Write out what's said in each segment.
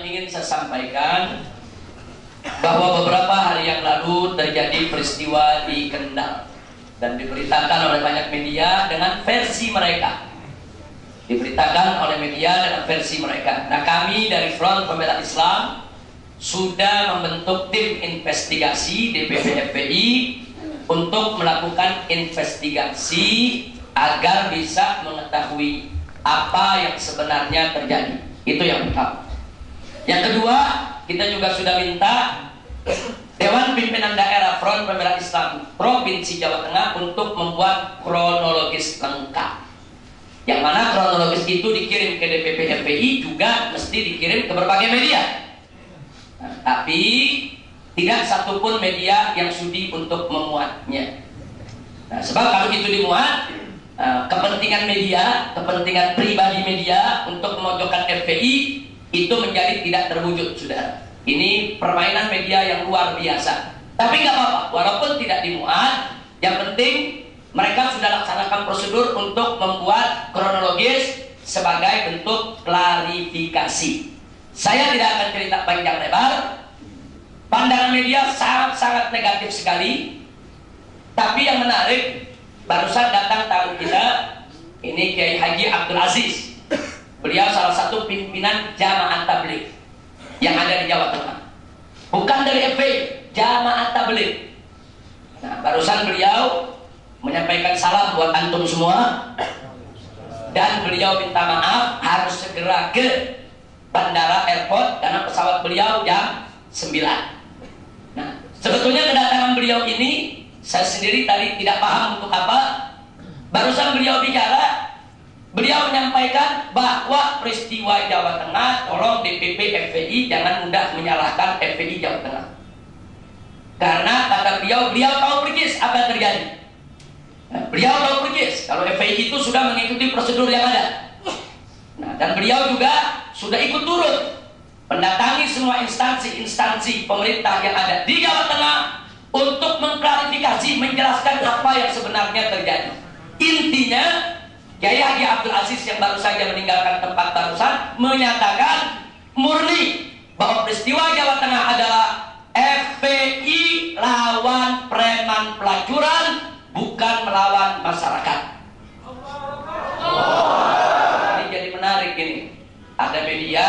yang ingin saya sampaikan bahwa beberapa hari yang lalu terjadi peristiwa di Kendal dan diberitakan oleh banyak media dengan versi mereka. Diberitakan oleh media dengan versi mereka. Nah, kami dari Front Pembela Islam sudah membentuk tim investigasi DPP FPI untuk melakukan investigasi agar bisa mengetahui apa yang sebenarnya terjadi. Itu yang pertama. Yang kedua, kita juga sudah minta Dewan Pimpinan Daerah Front Pembela Islam Provinsi Jawa Tengah untuk membuat kronologis lengkap. Yang mana kronologis itu dikirim ke DPP FPI juga mesti dikirim ke berbagai media. Nah, tapi tidak satupun media yang sudi untuk memuatnya. Nah, sebab kalau itu dimuat, kepentingan media, kepentingan pribadi media untuk memojokkan FPI itu menjadi tidak terwujud, saudara. Ini permainan media yang luar biasa. Tapi nggak apa-apa, walaupun tidak dimuat, yang penting mereka sudah laksanakan prosedur untuk membuat kronologis sebagai bentuk klarifikasi. Saya tidak akan cerita panjang lebar. Pandangan media sangat-sangat negatif sekali. Tapi yang menarik, barusan datang tamu kita, ini Kiai Haji Abdul Aziz. Beliau salah satu pimpinan Jamaah Tabligh yang ada di Jawa Tengah. Bukan dari FPI, Jamaah Tabligh. Nah, barusan beliau menyampaikan salam buat antum semua. Dan beliau minta maaf harus segera ke bandara airport karena pesawat beliau jam 9. Nah, sebetulnya kedatangan beliau ini saya sendiri tadi tidak paham untuk apa. Barusan beliau bicara, beliau menyampaikan bahwa peristiwa Jawa Tengah, tolong DPP FPI jangan mudah menyalahkan FPI Jawa Tengah. Karena kata beliau tahu persis apa yang terjadi. Nah, beliau tahu persis kalau FPI itu sudah mengikuti prosedur yang ada. Nah, dan beliau juga sudah ikut turut mendatangi semua instansi pemerintah yang ada di Jawa Tengah untuk mengklarifikasi, menjelaskan apa yang sebenarnya terjadi. Intinya, Kiai Haji Abdul Aziz yang baru saja meninggalkan tempat barusan menyatakan murni bahwa peristiwa Jawa Tengah adalah FPI lawan preman pelacuran, bukan melawan masyarakat. Ini jadi menarik ini. Ada media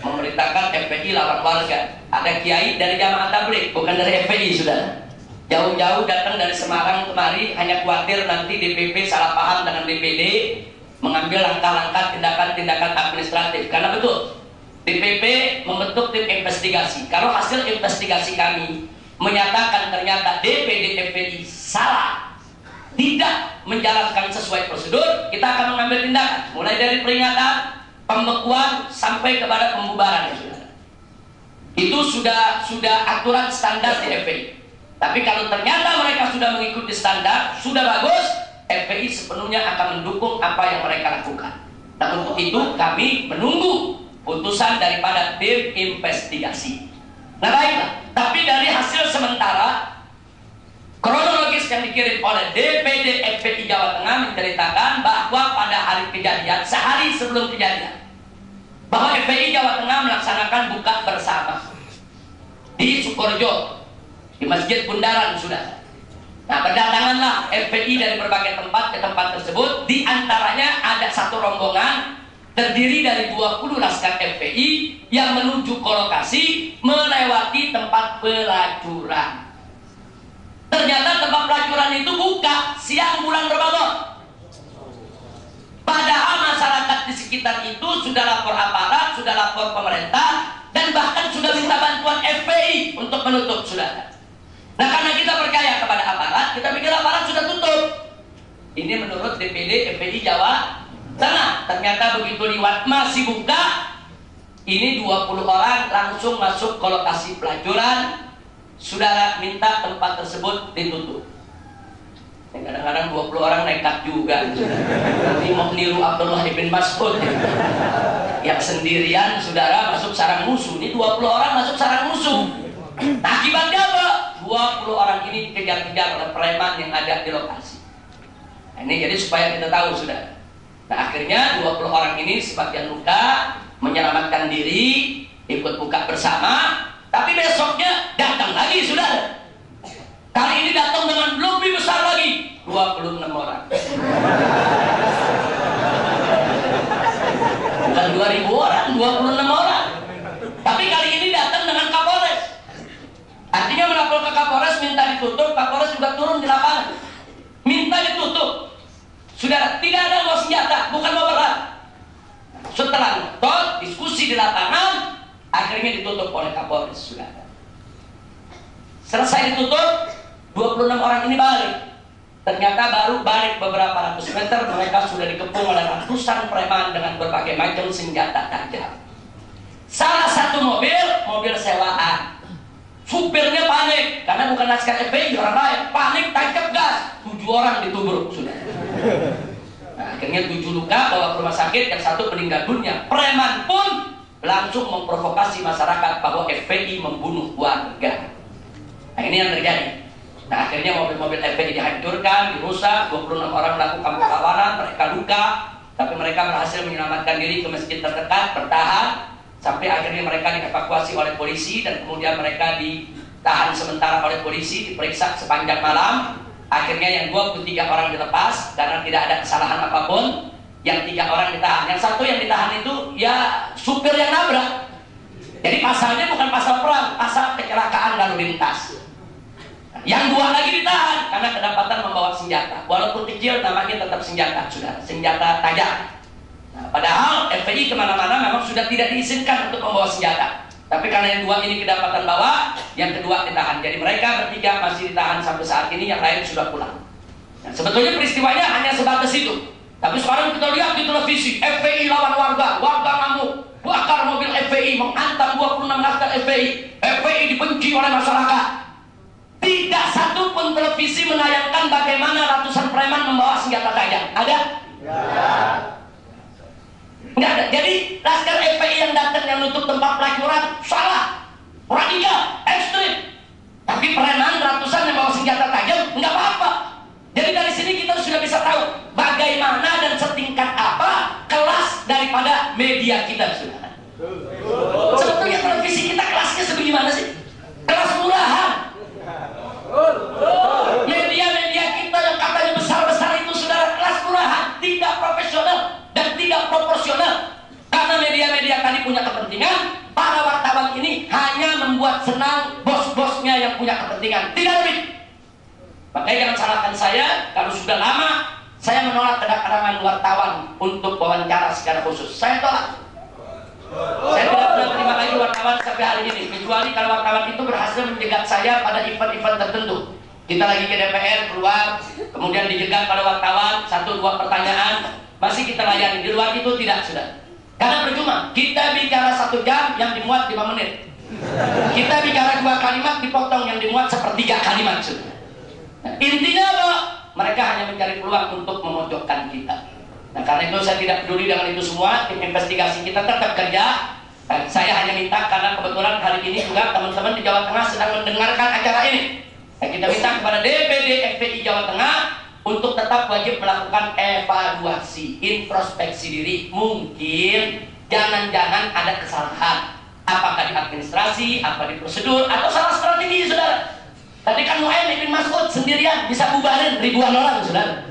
memberitakan FPI lawan warga. Ada kiai dari Jamaah Tabligh, bukan dari FPI, saudara. Jauh-jauh datang dari Semarang kemari hanya khawatir nanti DPP salah paham dengan DPD, mengambil langkah-langkah tindakan-tindakan administratif. Karena betul, DPP membentuk tim investigasi. Kalau hasil investigasi kami menyatakan ternyata DPD FPI salah, tidak menjalankan sesuai prosedur, kita akan mengambil tindakan. Mulai dari peringatan, pembekuan, sampai kepada pembubaran, ya, saudara. Itu sudah aturan standar di FPI. Tapi kalau ternyata mereka sudah mengikuti standar, sudah bagus, FPI sepenuhnya akan mendukung apa yang mereka lakukan. Dan untuk itu kami menunggu putusan daripada tim investigasi. Nah, baiklah. Tapi dari hasil sementara, kronologis yang dikirim oleh DPD FPI Jawa Tengah menceritakan bahwa pada hari kejadian, sehari sebelum kejadian, bahwa FPI Jawa Tengah melaksanakan buka bersama di Sukorejo, di Masjid Bundaran, sudah. Nah, berdatanganlah FPI dari berbagai tempat ke tempat tersebut. Di antaranya ada satu rombongan terdiri dari 20 laskar FPI yang menuju ke lokasi melewati tempat pelacuran. Ternyata tempat pelacuran itu buka siang bulan Ramadan. Padahal masyarakat di sekitar itu sudah lapor aparat, sudah lapor pemerintah, dan bahkan sudah minta bantuan FPI untuk menutup, saudara. Nah, karena kita percaya kepada aparat, kita pikir aparat sudah tutup. Ini menurut DPD FPI Jawa Tengah. Ternyata begitu liwat masih buka. Ini 20 orang langsung masuk ke lokasi pelacuran. Saudara minta tempat tersebut ditutup. Kadang-kadang 20 orang nekat juga. Nanti mau niru Abdullah ibn Mas'ud yang sendirian, saudara, masuk sarang musuh. Ini 20 orang masuk sarang musuh. Nah, akibatnya apa? 20 orang ini dikejar-kejar oleh preman yang ada di lokasi. Nah, ini jadi supaya kita tahu, saudara. Nah, akhirnya 20 orang ini sebagian luka, menyelamatkan diri, ikut buka bersama, tapi besoknya datang lagi, saudara. Kali ini datang dengan lebih besar lagi, 26 orang. Bukan 2000 orang, 26 orang. Tapi kali ini datang dengan Kapolres. Artinya melapor ke Kapolres, minta ditutup. Kapolres juga turun di lapangan, minta ditutup. Saudara, tidak ada bawa senjata, bukan bawa berat. Setelah nonton, diskusi di lapangan, akhirnya ditutup oleh Kapolres, saudara. Selesai ditutup, 26 orang ini balik. Ternyata baru balik beberapa ratus meter, mereka sudah dikepung oleh ratusan preman dengan berbagai macam senjata tajam. Salah satu mobil sewaan. Supirnya panik, karena bukan laskar FPI, orang lain. Panik, tancap gas. 7 orang ditubruk, sudah. Nah, akhirnya 7 luka, bawa ke rumah sakit, yang 1 meninggal dunia. Preman pun langsung memprovokasi masyarakat bahwa FPI membunuh warga. Nah, ini yang terjadi. Nah, akhirnya mobil-mobil FPI dihancurkan, dirusak, 26 orang melakukan perlawanan, mereka luka, tapi mereka berhasil menyelamatkan diri ke masjid terdekat, bertahan, sampai akhirnya mereka dievakuasi oleh polisi, dan kemudian mereka ditahan sementara oleh polisi, diperiksa sepanjang malam. Akhirnya yang 23 orang dilepas, karena tidak ada kesalahan apapun. Yang 3 orang ditahan, yang 1 yang ditahan itu, ya supir yang nabrak. Jadi pasalnya bukan pasal perang, pasal kecelakaan lalu lintas. Yang 2 lagi ditahan karena kedapatan membawa senjata, walaupun kecil namanya tetap senjata, saudara, senjata tajam. Nah, padahal FPI kemana-mana memang sudah tidak diizinkan untuk membawa senjata, tapi karena yang 2 ini kedapatan bawa, yang kedua ditahan. Jadi mereka bertiga masih ditahan sampai saat ini, yang lain sudah pulang. Nah, sebetulnya peristiwanya hanya sebatas itu, tapi sekarang kita lihat di televisi, FPI lawan warga, warga ngamuk, bakar mobil FPI, menghantam 26 laskar FPI, FPI dibenci oleh masyarakat. Tidak satu pun televisi menayangkan bagaimana ratusan preman membawa senjata tajam. Ada? Nggak ada. Jadi laskar FPI yang datang yang nutup tempat pelacuran salah, radikal, ekstrim. Tapi preman ratusan yang bawa senjata tajam nggak apa-apa. Jadi dari sini kita sudah bisa tahu bagaimana dan setingkat apa kelas daripada media kita, saudara. Sebetulnya televisi kita kelasnya sebagaimana sih? Kelas murahan. Media-media kita yang katanya besar-besar itu, saudara, kelas murahan, tidak profesional dan tidak proporsional. Karena media-media tadi punya kepentingan, para wartawan ini hanya membuat senang bos-bosnya yang punya kepentingan, tidak lebih. Makanya jangan salahkan saya kalau sudah lama saya menolak kedatangan wartawan untuk wawancara secara khusus. Saya tolak. Saya tidak pernah terima lagi wartawan sampai hari ini, kecuali kalau wartawan itu berhasil menjegat saya pada event-event tertentu. Kita lagi ke DPR, keluar, kemudian dijegat pada wartawan, 1-2 pertanyaan, masih kita layani. Di luar itu tidak, sudah. Karena percuma, kita bicara 1 jam yang dimuat 5 menit. Kita bicara 2 kalimat dipotong yang dimuat sepertiga kalimat, sudah. Nah, intinya apa? Mereka hanya mencari peluang untuk memojokkan kita. Nah, karena itu saya tidak peduli dengan itu semua. Tim investigasi kita tetap kerja. Dan saya hanya minta, karena kebetulan hari ini juga teman-teman di Jawa Tengah sedang mendengarkan acara ini. Dan kita minta kepada DPD FPI Jawa Tengah untuk tetap wajib melakukan evaluasi, introspeksi diri. Mungkin jangan-jangan ada kesalahan, apakah di administrasi, apa di prosedur, atau salah strategi, saudara. Tadi kan Mu'ayyid bin Mas'ud sendirian bisa bubarin ribuan orang, saudara.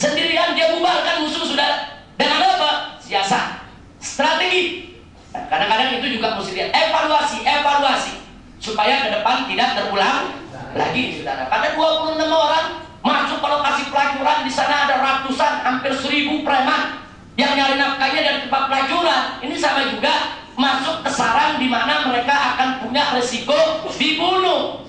Sendirian dia bubarkan musuh, saudara. Dengan apa? Siasat, strategi. Nah, kadang-kadang itu juga mesti lihat evaluasi supaya ke depan tidak terulang lagi, saudara. Pada 26 orang masuk ke lokasi pelacuran, di sana ada ratusan, hampir 1000 preman yang nyari nafkahnya dari tempat pelacuran. Ini sama juga masuk ke sarang di mana mereka akan punya resiko dibunuh.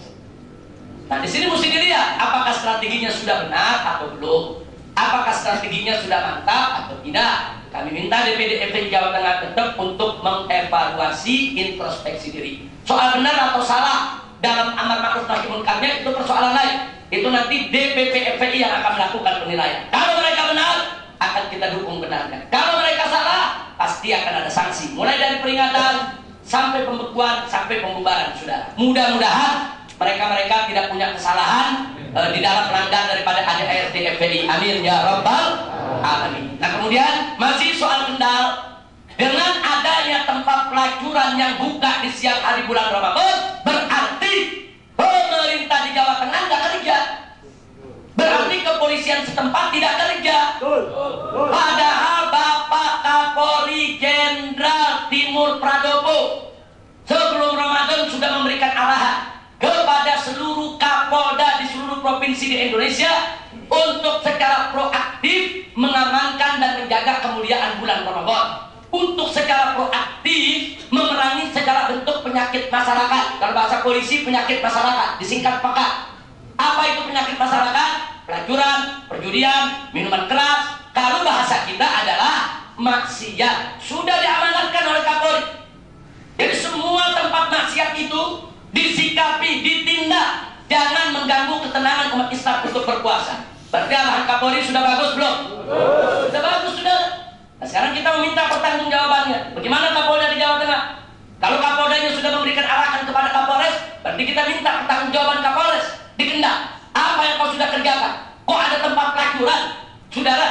Nah, di sini mesti dilihat apakah strateginya sudah benar atau belum. Apakah strateginya sudah mantap atau tidak? Kami minta DPD FPI Jawa Tengah tetap untuk mengevaluasi, introspeksi diri. Soal benar atau salah dalam amar ma'ruf nahi munkarnya itu persoalan lain. Itu nanti DPP FPI yang akan melakukan penilaian. Kalau mereka benar, akan kita dukung benarnya. Kalau mereka salah, pasti akan ada sanksi. Mulai dari peringatan sampai pembekuan sampai pembubaran, saudara. Mudah-mudahan mereka tidak punya kesalahan di dalam melanggar daripada ADART FPI. Amin ya rabbal alamin. Nah, kemudian masih soal Kendal, dengan adanya tempat pelacuran yang buka di siang hari bulan Ramadan, berarti pemerintah di Jawa Tengah nggak kerja. Berarti kepolisian setempat tidak kerja. Padahal Bapak Kapolri Jenderal Timur Pradopo sebelum Ramadan sudah memberikan arahan kepada seluruh Kapolda di seluruh provinsi di Indonesia untuk secara proaktif mengamankan dan menjaga kemuliaan bulan Ramadan, untuk secara proaktif memerangi segala bentuk penyakit masyarakat. Dalam bahasa polisi, penyakit masyarakat disingkat PAKA. Apa itu penyakit masyarakat? Pelacuran, perjudian, minuman keras. Kalau bahasa kita adalah maksiat. Sudah diamanatkan oleh Kapolri. Jadi semua tempat maksiat itu disikapi, ditindak. Jangan mengganggu ketenangan umat Islam untuk berpuasa. Berarti arahan Kapolri sudah bagus belum? Sudah bagus, sudah. Nah, sekarang kita meminta pertanggungjawabannya. Bagaimana Kapolda di Jawa Tengah? Kalau Kapoldanya sudah memberikan arahan kepada Kapolres, berarti kita minta pertanggungjawaban Kapolres di Kendal. Apa yang kau sudah kerjakan? Kok ada tempat pelacuran? Saudara,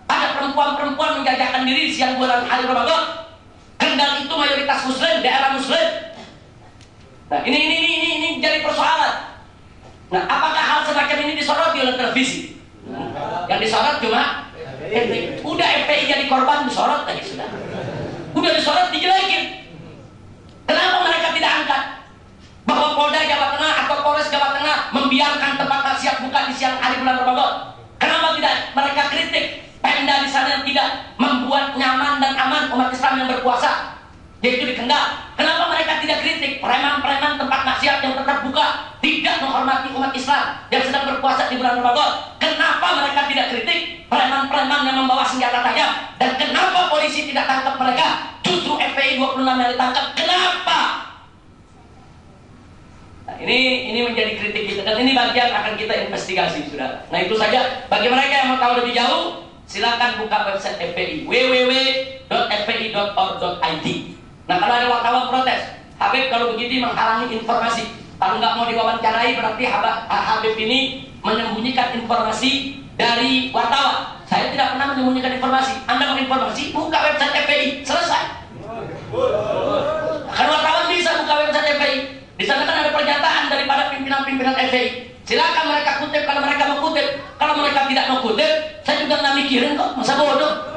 ada perempuan-perempuan menjajakan diri siang bulan hari Ramadan. Kendal itu mayoritas Muslim, daerah Muslim. Nah, ini jadi persoalan. Nah, apakah hal semacam ini disoroti oleh televisi? Yang disorot cuma FPI. Udah FPI jadi korban disorot tadi sudah. Udah disorot dijelekin. Kenapa mereka tidak angkat bahwa Polda Jawa Tengah atau Polres Jawa Tengah membiarkan tempat maksiat buka di siang hari bulan Ramadan? Kenapa tidak mereka kritik Pemda di sana yang tidak membuat nyaman dan aman umat Islam yang berpuasa, yaitu di Kendal? Kenapa mereka tidak kritik preman-preman tempat maksiat yang tetap buka, tidak menghormati umat Islam yang sedang berpuasa di bulan Ramadan? Kenapa mereka tidak kritik preman-preman yang membawa senjata tajam? Dan kenapa polisi tidak tangkap mereka? Justru FPI 26 yang ditangkap. Kenapa? Nah, ini menjadi kritik kita, dan ini bagian akan kita investigasi, saudara. Nah, itu saja. Bagi mereka yang mau tahu lebih jauh, silakan buka website FPI, www.fpi.org.id. Nah, kalau ada wartawan protes, Habib kalau begini menghalangi informasi. Kalau nggak mau diwawancarai, berarti Habib ini menyembunyikan informasi dari wartawan. Saya tidak pernah menyembunyikan informasi. Anda mau informasi, buka website FPI, selesai. Kan wartawan bisa buka website FPI. Di sana kan ada pernyataan daripada pimpinan-pimpinan FPI. Silakan mereka kutip kalau mereka mau kutip. Kalau mereka tidak mau kutip, saya juga nggak mikirin kok, masa bodoh.